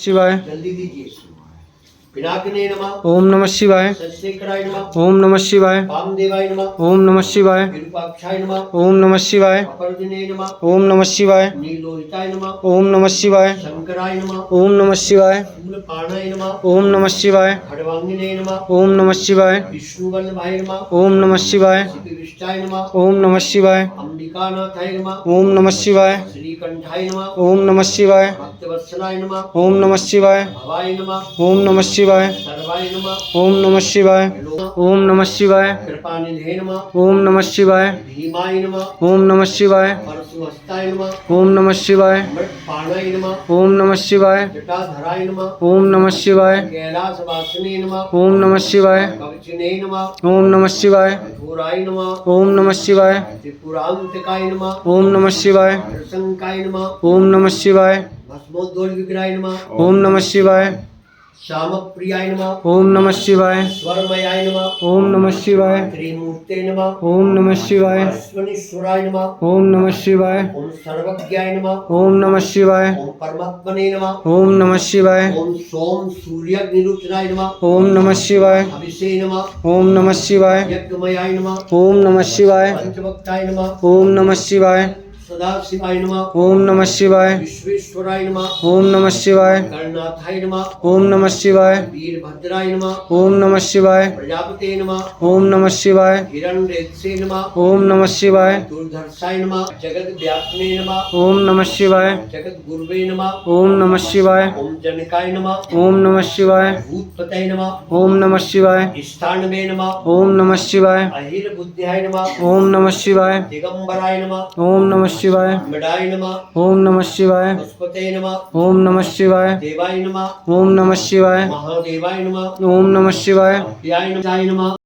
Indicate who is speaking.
Speaker 1: शिवाय।
Speaker 2: जल्दी दीजिए। पिनाकिने नमः।
Speaker 1: ओम नमः शिवाय।
Speaker 2: शशिशेखराय नमः।
Speaker 1: ओम नमः शिवाय।
Speaker 2: वामदेवाय नमः।
Speaker 1: ओम नमः शिवाय।
Speaker 2: विरूपाक्षाय नमः।
Speaker 1: ओम नमः शिवाय।
Speaker 2: अपर्दिने नमः।
Speaker 1: ओम नमः शिवाय।
Speaker 2: नीलोहिताय नमः।
Speaker 1: ओम नमः शिवाय।
Speaker 2: शंकराय नमः।
Speaker 1: ओम नमः शिवाय।
Speaker 2: शूलपाणाय नमः।
Speaker 1: ओम नमः शिवाय।
Speaker 2: खड्वांगिने नमः।
Speaker 1: ओम नमः शिवाय।
Speaker 2: विष्णुवल्लभाय नमः।
Speaker 1: ओम नमः शिवाय।
Speaker 2: श्रीविष्टाय नमः।
Speaker 1: ओम नमः शिवाय।
Speaker 2: अंबिकानाथाय नमः।
Speaker 1: ओम नमः शिवाय।
Speaker 2: श्रीकंठाय नमः।
Speaker 1: ओम नमः शिवाय।
Speaker 2: भक्तवत्सलाय नमः।
Speaker 1: ओम नमः शिवाय।
Speaker 2: भवाय नमः।
Speaker 1: ओम नमः शिवाय।
Speaker 2: सर्वाय नमः।
Speaker 1: ओम नमः शिवाय। ओम नमः शिवाय।
Speaker 2: कृपानिधे नमः।
Speaker 1: ओम नमः शिवाय।
Speaker 2: भीमाय नमः।
Speaker 1: ओम नमः शिवाय।
Speaker 2: परशुहस्ताय नमः।
Speaker 1: ओम नमः शिवाय।
Speaker 2: मृत्पाणाय नमः।
Speaker 1: ओम नमः शिवाय।
Speaker 2: जटाधराय नमः।
Speaker 1: ओम नमः शिवाय।
Speaker 2: कैलासवासिने नमः।
Speaker 1: ओम नमः शिवाय।
Speaker 2: कवचिने नमः।
Speaker 1: ओम नमः शिवाय।
Speaker 2: कठोराय नमः।
Speaker 1: ओम नमः शिवाय।
Speaker 2: त्रिपुरांतकाय नमः।
Speaker 1: ओम नमः शिवाय।
Speaker 2: त्रिशंकाय नमः।
Speaker 1: ओम नमः शिवाय।
Speaker 2: भस्मोद्भवविग्रहाय नमः।
Speaker 1: ओम नमः शिवाय।
Speaker 2: श्यामप्रियाय नमः।
Speaker 1: ओम नमः शिवाय।
Speaker 2: स्वरमयाय नमः।
Speaker 1: ओम नमः शिवाय।
Speaker 2: त्रिमूर्ते नमः।
Speaker 1: ओम नमः शिवाय।
Speaker 2: अश्वनीश्वराय नमः।
Speaker 1: ओम नमः शिवाय।
Speaker 2: ओम सर्वज्ञाय नमः।
Speaker 1: ओम नमः शिवाय।
Speaker 2: ओम परमात्मने नमः।
Speaker 1: ओम नमः शिवाय।
Speaker 2: ओम सोम सूर्याग्निरुचनाय नमः।
Speaker 1: ओम नमः शिवाय।
Speaker 2: अभिषेक नमः।
Speaker 1: ओम नमः शिवाय।
Speaker 2: यज्ञमयाय नमः।
Speaker 1: ओम नमः शिवाय।
Speaker 2: पंचभक्ताय नमः।
Speaker 1: ओम नमः शिवाय।
Speaker 2: सदाशिवाय नमः।
Speaker 1: ओम नमः शिवाय।
Speaker 2: विश्वेश्वराय नमः।
Speaker 1: ओम नमः शिवाय।
Speaker 2: गणनाथाय नमः।
Speaker 1: ओम नमः शिवाय।
Speaker 2: वीरभद्राय नमः।
Speaker 1: ओम नमः शिवाय।
Speaker 2: प्रजापते नमः।
Speaker 1: ओम नमः शिवाय।
Speaker 2: हिरण्येक्षे नमः।
Speaker 1: ओम नमः शिवाय।
Speaker 2: दुर्धर्षाय नमः। जगद्व्यापिने नमः।
Speaker 1: ओम नमः शिवाय।
Speaker 2: जगद्गुरुवे नमः।
Speaker 1: ओम नमः शिवाय।
Speaker 2: ओम जनकाय नमः।
Speaker 1: ओम नमः शिवाय।
Speaker 2: भूतपतये नमः।
Speaker 1: ओम नमः शिवाय।
Speaker 2: स्थानवे नमः।
Speaker 1: ओम नमः शिवाय।
Speaker 2: अहिरबुद्ध्याय नमः।
Speaker 1: ओम नमः शिवाय।
Speaker 2: दिगंबराय नमः।
Speaker 1: ओम नमः शिवाय।
Speaker 2: मृडाय नमः।
Speaker 1: ओम नमः शिवाय।
Speaker 2: पुष्पते नमः।
Speaker 1: ओम नमः शिवाय।
Speaker 2: देवाय नमः।
Speaker 1: ओम नमः शिवाय।
Speaker 2: महादेवाय नमः।
Speaker 1: ओम नमः शिवाय।
Speaker 2: अप्याय नमः।